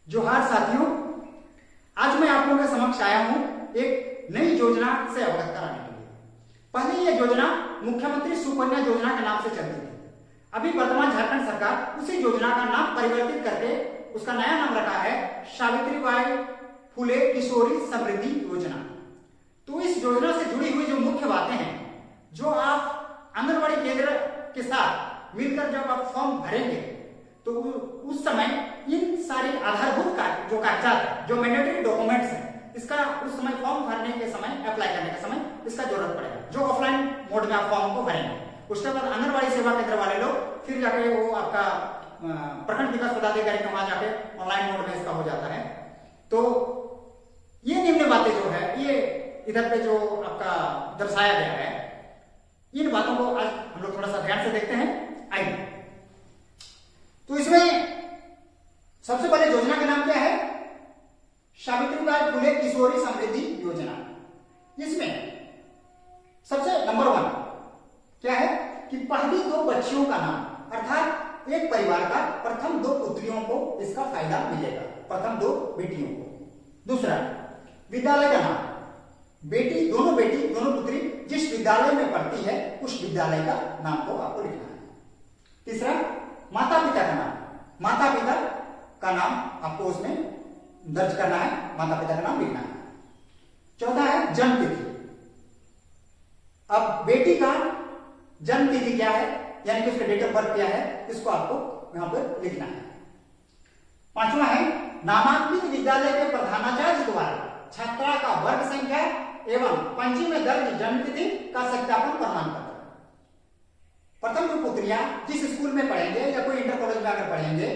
जोहार साथियों, आज मैं आप लोगों के समक्ष आया हूं एक नई योजना से अवगत कराने के लिए। पहले यह योजना मुख्यमंत्री सुकन्या योजना के नाम से चलती थी। अभी वर्तमान झारखंड सरकार उसी योजना का नाम परिवर्तित करके उसका नया नाम रखा है सावित्रीबाई फुले किशोरी समृद्धि योजना। तो इस योजना से जुड़ी हुई जो मुख्य बातें हैं, जो आप आंगनबाड़ी केंद्र के साथ मिलकर जब आप फॉर्म भरेंगे तो उस समय इन सारी आधारभूत जो कागजात है, जो मैंडेटरी डॉक्यूमेंट्स हैं, इसका उस समय फॉर्म भरने के समय, अप्लाई करने के समय इसका जरूरत पड़ेगा, जो ऑफलाइन मोड में आप फॉर्म को भरेंगे। उसके बाद आंगनबाड़ी सेवा केंद्र वाले लोग फिर जाके वो आपका प्रखंड विकास पदाधिकारी के वहां जाके ऑनलाइन मोड में इसका हो जाता है। तो ये निम्न बातें जो है, ये इधर पे जो आपका दर्शाया गया है, इन बातों को आज हम लोग थोड़ा सा ध्यान से देखते हैं। आइए, तो इसमें सबसे पहले योजना का नाम क्या है? सावित्रीबाई फुले किशोरी समृद्धि योजना। इसमें सबसे नंबर 1 क्या है कि पहली 2 बच्चियों का नाम, अर्थात एक परिवार का प्रथम 2 पुत्रियों को इसका फायदा मिलेगा, प्रथम 2 बेटियों को। दूसरा, विद्यालय का नाम, बेटी, दोनों पुत्री जिस विद्यालय में पढ़ती है उस विद्यालय का नाम को आपको लिखना है। तीसरा, माता पिता का नाम, माता पिता का नाम आपको उसमें दर्ज करना है, माता पिता का नाम लिखना है। चौथा है जन्म तिथि। अब बेटी का जन्म तिथि क्या है, यानी कि उसका डेट ऑफ बर्थ क्या है, इसको आपको यहां पर लिखना है। पांचवा है नामांकित विद्यालय के प्रधानाचार्य द्वारा छात्रा का वर्ग संख्या एवं पंजी में दर्ज जन्म तिथि का सत्यापन प्रमाण पत्र। प्रथम 2 पुत्रियां जिस स्कूल में पढ़ेंगे या कोई इंटर कॉलेज में अगर पढ़ेंगे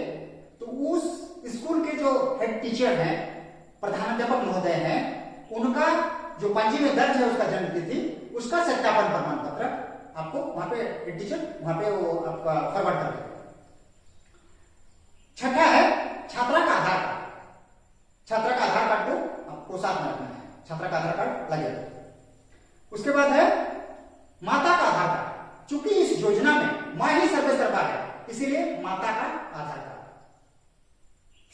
तो उस स्कूल के जो हेड टीचर हैं, प्रधानाध्यापक महोदय हैं, उनका जो पंजी में दर्ज है उसका जन्म तिथि, उसका सत्यापन प्रमाण पत्र आपको वहां पे हेड टीचर वहां पे वो आपका फॉरवर्ड कर देगा। छठा है छात्रा का आधार कार्ड। छात्रा का आधार कार्ड को आपको साथ में रखना है, छात्रा का आधार कार्ड लगेगा। उसके बाद है माता का आधार कार्ड। चूंकि इस योजना में मां ही सर्वेसर्वा है, इसीलिए माता का आधार कार्ड।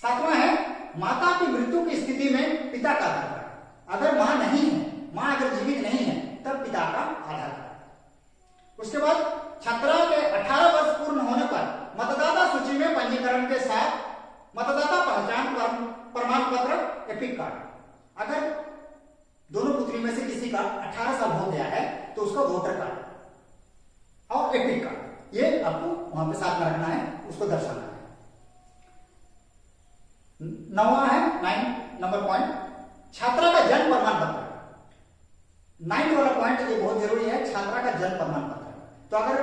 7वां है माता की मृत्यु की स्थिति में पिता का आधार कार्ड। अगर मां नहीं है, मां अगर जीवित नहीं है, तब पिता का आधार कार्ड। उसके बाद छात्रा के 18 वर्ष पूर्ण होने पर मतदाता सूची में पंजीकरण के साथ मतदाता पहचान प्रमाण पत्र एपिक कार्ड। अगर दोनों पुत्री में से किसी का 18 साल हो गया है तो उसका वोटर कार्ड और एपिक कार्ड, ये आपको वहां पे साथ में रखना है, उसको दर्शाना है। 9वां है 9 नंबर पॉइंट, छात्रा का जन्म प्रमाण पत्र। 9 वाला पॉइंट ये बहुत जरूरी है, छात्रा का जन्म प्रमाण पत्र। तो अगर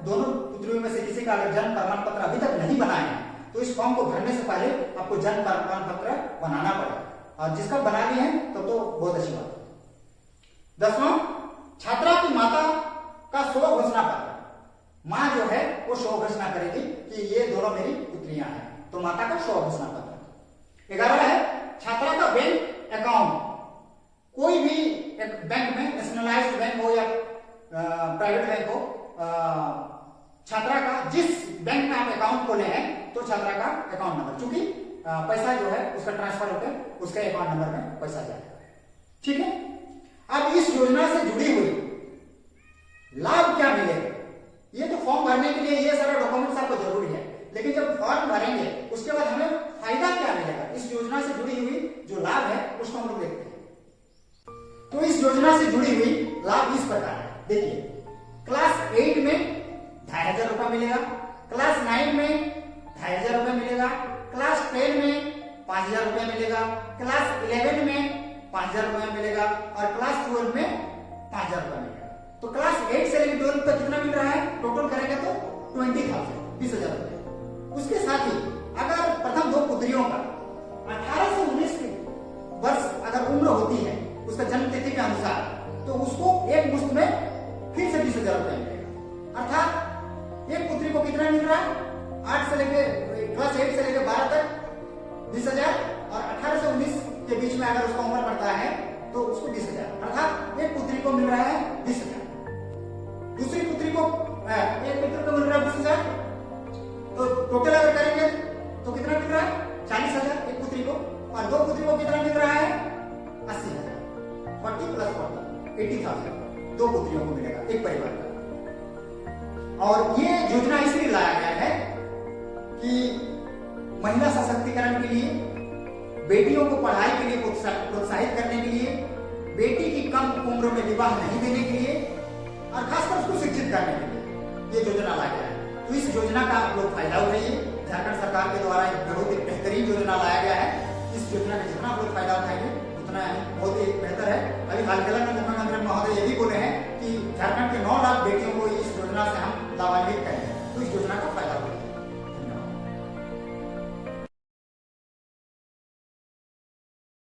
दोनों पुत्रियों में से किसी का अगर जन्म प्रमाण पत्र अभी तक नहीं बनाया है तो इस फॉर्म को भरने से पहले आपको जन्म प्रमाण पत्र बनाना पड़ेगा, और जिसका बना लिए हैं तो बहुत अच्छी बात है। 10वां, छात्रा की माता का स्व घोषणा पत्र। मां जो है वो स्व घोषणा करेगी कि ये दोनों मेरी पुत्रियां हैं, तो माता का स्व घोषणा पत्र। 11 है छात्रा का बैंक अकाउंट। कोई भी एक बैंक में, नेशनलाइज्ड बैंक हो या प्राइवेट बैंक हो, छात्रा का जिस बैंक में आप अकाउंट खोले हैं तो छात्रा का अकाउंट नंबर, चूंकि पैसा जो है उसका ट्रांसफर होकर उसके अकाउंट नंबर में पैसा जाएगा। ठीक है, अब इस योजना से जुड़ी हुई लाभ क्या मिलेगा? ये तो फॉर्म भरने के लिए ये सारा डॉक्यूमेंट्स आपको जरूरी है, लेकिन जब फॉर्म भरेंगे उसके बाद हमें फायदा क्या मिलेगा, इस योजना से जुड़ी हुई जो लाभ है उसको हम लोग देखते हैं। तो इस योजना से जुड़ी हुई लाभ इस प्रकार है, देखिए, क्लास 8 में 2500 रुपया मिलेगा, क्लास 9 में 2500 रुपया मिलेगा, क्लास 10 में 5000 रुपया मिलेगा, क्लास 11 में 5000 रुपया मिलेगा और क्लास 12 में 5000 रुपया मिलेगा। तो क्लास 8 से लेकर 12 तक कितना मिल रहा है? टोटल करेंगे तो 20,000 रुपए। उसके साथ ही अगर प्रथम 2 पुत्रियों का 18 से 19 वर्ष अगर उम्र होती है उसका जन्म तिथि के अनुसार, तो उसको एक मुश्त में फिर से 20,000 रुपए मिलेगा। अर्थात एक पुत्री को कितना मिल रहा है? 8 से लेकर क्लास 8 से लेकर 12 तक 20,000, और 18 से 19 के बीच में अगर उसका उम्र बढ़ता है तो उसको 20,000। अर्थात एक पुत्री को मिल रहा है 20,000, दूसरी पुत्री को एक पुत्र को मिल रहा है 20,000। तो टोटल अगर करेंगे तो कितना मिल रहा है? 40,000 एक पुत्री को दो पुत्रियों को कितना मिल रहा है? 80,000। 40 + 40 80,000 दो पुत्रियों को मिलेगा एक परिवार का। और ये योजना इसलिए लाया गया है कि महिला सशक्तिकरण के लिए, बेटियों को पढ़ाई के लिए प्रोत्साहित करने के लिए, बेटी की कम उम्र में विवाह नहीं देने के लिए और खासकर उसको शिक्षित करने के लिए ये योजना लाया गया है। तो इस योजना का आप लोग फायदा उठाइए। झारखंड सरकार के द्वारा एक बहुत ही बेहतरीन योजना लाया गया है। इस योजना का जितना आप लोग फायदा उठाएंगे उतना बहुत ही बेहतर है। अभी हाल फिलहाल में